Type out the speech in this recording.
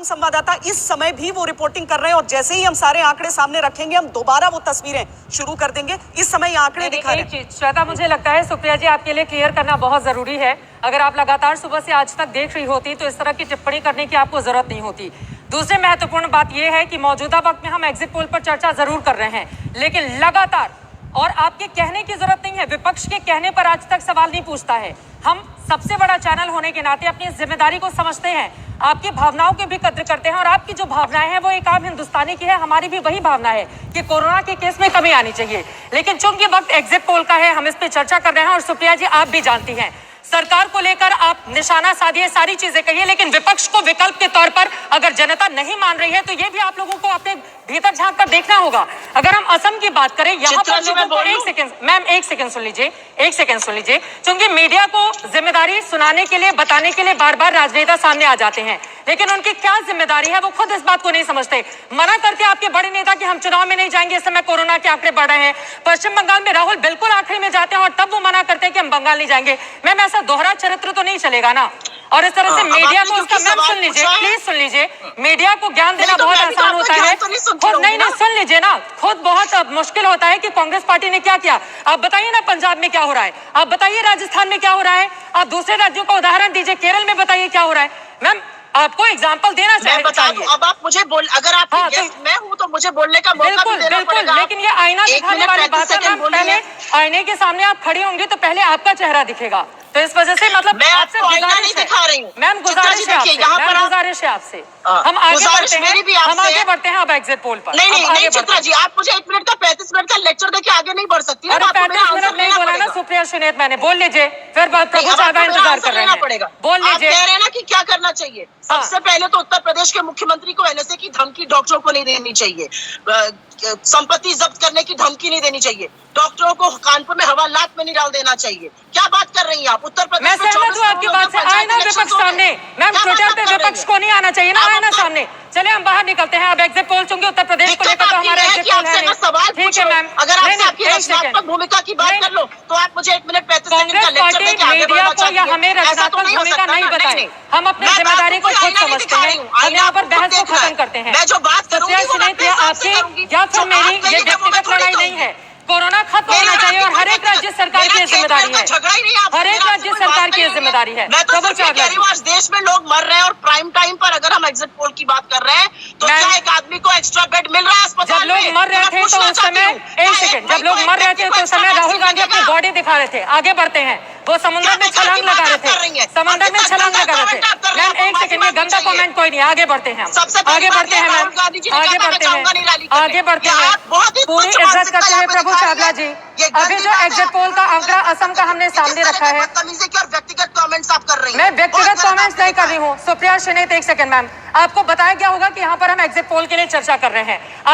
हम संवाददाता इस समय भी वो रिपोर्टिंग कर रहे हैं और जैसे ही हम सारे आंकड़े सामने रखेंगे हम दोबारा वो तस्वीरें शुरू कर देंगे। इस समय ये आंकड़े दिखा रहे हैं। श्वेता, मुझे लगता है सुप्रिया जी आपके लिए क्लियर करना बहुत जरूरी है। अगर आप लगातार सुबह से आज तक देख रही होती तो इस तरह की टिप्पणी करने की आपको जरूरत नहीं होती। दूसरी महत्वपूर्ण बात यह है कि मौजूदा वक्त में हम एग्जिट पोल पर चर्चा जरूर कर रहे हैं, लेकिन लगातार, और आपके कहने की जरूरत नहीं है, विपक्ष के कहने पर आज तक सवाल नहीं पूछता है। हम सबसे बड़ा चैनल होने के नाते अपनी जिम्मेदारी को समझते हैं, आपकी भावनाओं की भी कद्र करते हैं और आपकी जो भावनाएं हैं वो एक आम हिंदुस्तानी की है, हमारी भी वही भावना है कि कोरोना के केस में कमी आनी चाहिए। लेकिन चूंकि वक्त एग्जिट पोल का है, हम इस पे चर्चा कर रहे हैं और सुप्रिया जी आप भी जानती हैं सरकार को लेकर आप निशाना साधिए, सारी चीजें कहिए, लेकिन विपक्ष को विकल्प के तौर पर अगर जनता नहीं मान रही है तो ये भी आप लोगों को अपने भीतर झांक कर देखना होगा। अगर हम असम की बात करें, यहाँ पर लोगों को एक सेकंड सुन लीजिए, क्योंकि मीडिया को जिम्मेदारी सुनाने के लिए, बताने के लिए बार बार राजनेता सामने आ जाते हैं, लेकिन उनकी क्या जिम्मेदारी है वो खुद इस बात को नहीं समझते। मना करते आपके बड़े नेता कि हम चुनाव में नहीं जाएंगे, इस समय कोरोना के आंकड़े बढ़ रहे हैं। पश्चिम बंगाल में राहुल बिल्कुल आखिरी में जाते हैं और तब वो मना करते हैं कि हम बंगाल नहीं जाएंगे। मैम, ऐसा दोहरा चरित्र तो नहीं चलेगा ना। और इस तरह से मीडिया को उसका, मैम सुन लीजिए, प्लीज सुन लीजिए, मीडिया को ज्ञान देना बहुत आसान होता है, खुद नहीं सुन लीजिए ना, खुद बहुत मुश्किल होता है कि कांग्रेस पार्टी ने क्या किया। आप बताइए ना पंजाब में क्या हो रहा है, आप बताइए राजस्थान में क्या हो रहा है, आप दूसरे राज्यों का उदाहरण दीजिए, केरल में बताइए क्या हो रहा है। मैम, आपको एग्जाम्पल देना चाहिए। अब आप मुझे बोल, अगर आप मैं हूं तो मुझे बोलने का मौका भी देना पड़ेगा। लेकिन ये आईना दिखाने वाली बात है मैम, पहले आईने के सामने आप खड़ी होंगी तो पहले आपका चेहरा दिखेगा, तो इस वजह से मतलब मैं आपसे आईना नहीं दिखा रही हूँ मैम, गुजारिश है आपसे, हम आगे बढ़ते हैं अब एग्जिट पोल पर। नहीं चित्रा जी, आप मुझे 1 मिनट का 35 मिनट का लेक्चर देके आगे नहीं बढ़ सकती। 35 मिनट नहीं बोला ना सुप्रिया सुनेत, मैंने बोल लीजिए, फिर प्रभु साहब इंतजार कर रहे हैं, बोल लीजिए। कह रहे हैं ना कि क्या करना चाहिए। सबसे पहले तो उत्तर प्रदेश के मुख्यमंत्री को एनएसए की धमकी डॉक्टरों को नहीं देनी चाहिए, संपत्ति जब्त करने की धमकी नहीं देनी चाहिए, डॉक्टरों को कानपुर में हवालात में नहीं डाल देना चाहिए। क्या बात कर रही हैं आप? उत्तर प्रदेश मैं सहमत हूं आपकी बात से। आए ना विपक्ष सामने, मैम ट्विटर पे विपक्ष को नहीं आना चाहिए ना, आए ना सामने। चले हम बाहर निकलते हैं, अब एग्जिट पोल चूंकि उत्तर प्रदेश को लेकर तो हमारा एग्जिट पोल है। ठीक है मैम, अगर आप आपकी रचनात्मक भूमिका की बात कर लो तो आप मुझे 1 मिनट 35 सेकंड का लेक्चर देके आगे बढ़ना चाहिए। या हमें रचनात्मक भूमिका नहीं बताएं, हम अपनी जिम्मेदारी को खुद समझते हैं, हम यहाँ पर बहस को खत्म करते हैं। मैं जो बात करूंगी आपकी या फिर मेरी ये व्यक्तिगत लड़ाई नहीं है। कोरोना खत्म होना चाहिए और हर एक राज्य सरकार की जिम्मेदारी है, हर एक राज्य सरकार की जिम्मेदारी है। मैं तो कह रही हूँ आज देश में लोग मर रहे हैं और प्राइम टाइम पर अगर हम एग्जिट पोल की बात कर रहे हैं तो क्या एक आदमी को एक्स्ट्रा बेड मिल रहा है अस्पताल में? जब लोग मर रहे थे तो उस समय, एक सेकंड, जब लोग मर रहे थे तो उस समय राहुल गांधी अपनी बॉडी दिखा रहे थे। आगे बढ़ते हैं, वो समुद्र में छलांग लगा रहे थे, समंदर में छलांग लगा रहे थे। मैम एक सेकंड, ये गंदा कमेंट कोई नहीं, आगे बढ़ते हैं, आगे बढ़ते हैं मैम, आगे बढ़ते हैं, आगे बढ़ते हैं, पूरी इज्जत करते हुए प्रभु चावला जी। अभी जो एग्जिट पोल का आंकड़ा असम का हमने सामने रखा है, व्यक्तिगत कमेंट्स आप कर रही हैं। मैं व्यक्तिगत कमेंट्स नहीं कर रही हूँ सुप्रिया सुनेत। एक सेकंड मैम, आपको बताया गया होगा कि यहाँ पर हम एग्जिट पोल के लिए चर्चा कर रहे हैं।